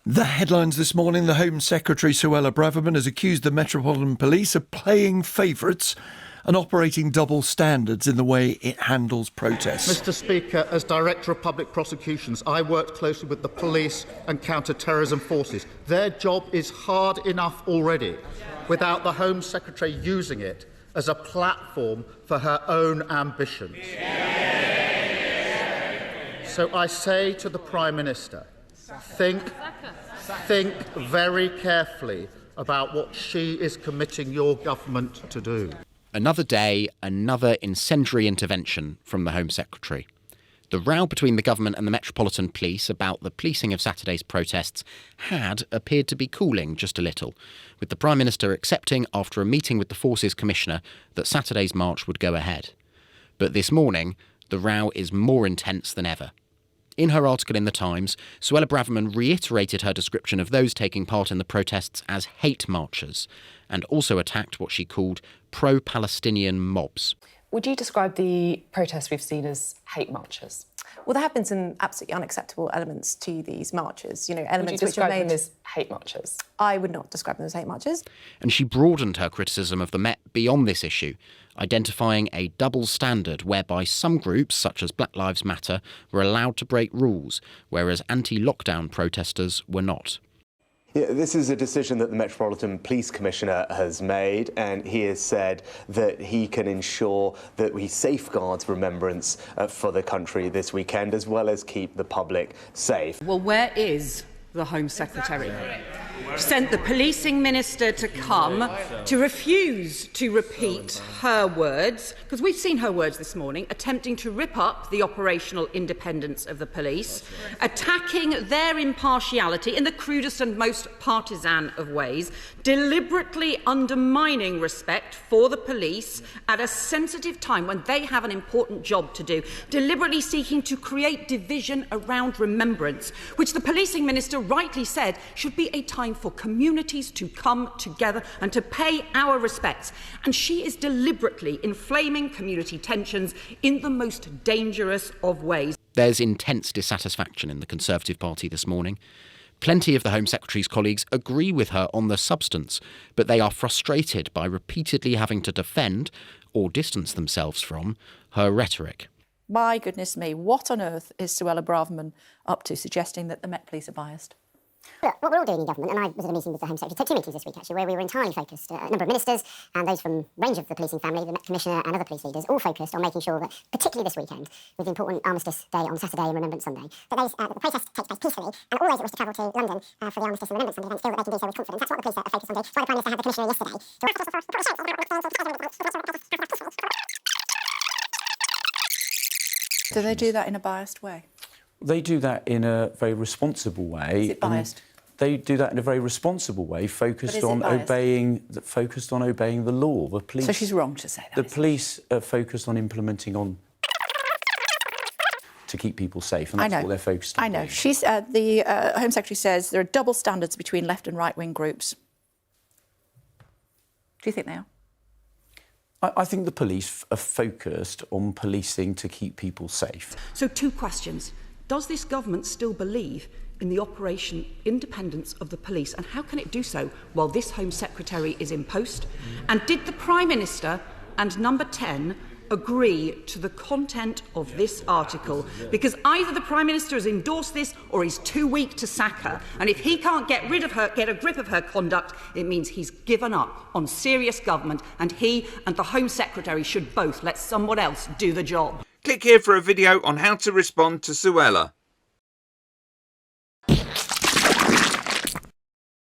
The headlines this morning: the Home Secretary Suella Braverman has accused the Metropolitan Police of playing favourites and operating double standards in the way it handles protests. Mr. Speaker, as Director of Public Prosecutions, I worked closely with the police and counter-terrorism forces. Their job is hard enough already without the Home Secretary using it as a platform for her own ambitions. So I say to the Prime Minister, think very carefully about what she is committing your government to do. Another day, another incendiary intervention from the Home Secretary. The row between the government and the Metropolitan Police about the policing of Saturday's protests had appeared to be cooling just a little, with the Prime Minister accepting after a meeting with the Forces Commissioner that Saturday's march would go ahead. But this morning, the row is more intense than ever. In her article in The Times, Suella Braverman reiterated her description of those taking part in the protests as hate marchers, and also attacked what she called pro-Palestinian mobs. Would you describe the protests we've seen as hate marches? Well, there have been some absolutely unacceptable elements to these marches. You know, elements which are made them as hate marches. I would not describe them as hate marches. And she broadened her criticism of the Met beyond this issue, identifying a double standard whereby some groups, such as Black Lives Matter, were allowed to break rules, whereas anti-lockdown protesters were not. Yeah, this is a decision that the Metropolitan Police Commissioner has made, and he has said that he can ensure that he safeguards remembrance for the country this weekend, as well as keep the public safe. Well, where is the Home Secretary? Sent the policing minister to come to refuse to repeat her words, because we've seen her words this morning, attempting to rip up the operational independence of the police, attacking their impartiality in the crudest and most partisan of ways, deliberately undermining respect for the police at a sensitive time when they have an important job to do, deliberately seeking to create division around remembrance, which the policing minister rightly said should be a time for communities to come together and to pay our respects. And she is deliberately inflaming community tensions in the most dangerous of ways. There's intense dissatisfaction in the Conservative Party this morning. Plenty of the Home Secretary's colleagues agree with her on the substance, but they are frustrated by repeatedly having to defend, or distance themselves from, her rhetoric. My goodness me, what on earth is Suella Braverman up to, suggesting that the Met Police are biased? Look, what we're all doing in government, and I was at a meeting with the Home Secretary, took two meetings this week actually, where we were entirely focused, a number of ministers and those from a range of the policing family, the Met Commissioner and other police leaders, all focused on making sure that, particularly this weekend, with the important Armistice Day on Saturday and Remembrance Sunday, that the protest takes place peacefully, and all those that wish to travel to London for the Armistice and Remembrance Sunday events feel that they can do so with confidence. That's what the police are focused on doing. That's why the Prime Minister had the Commissioner yesterday. Do they do that in a biased way? They do that in a very responsible way. Is it biased? They do that in a very responsible way, focused on obeying the law. The police. So she's wrong to say that. The police are focused on implementing on to keep people safe, and that's what they're focused on. I know. She's the Home Secretary says there are double standards between left and right-wing groups. Do you think they are? I think the police are focused on policing to keep people safe. So two questions. Does this government still believe in the operation independence of the police, and how can it do so while this Home Secretary is in post? And did the Prime Minister and Number 10 agree to the content of this article? Because either the Prime Minister has endorsed this or he's too weak to sack her. And if he can't get a grip of her conduct, it means he's given up on serious government, and he and the Home Secretary should both let someone else do the job. Click here for a video on how to respond to Suella.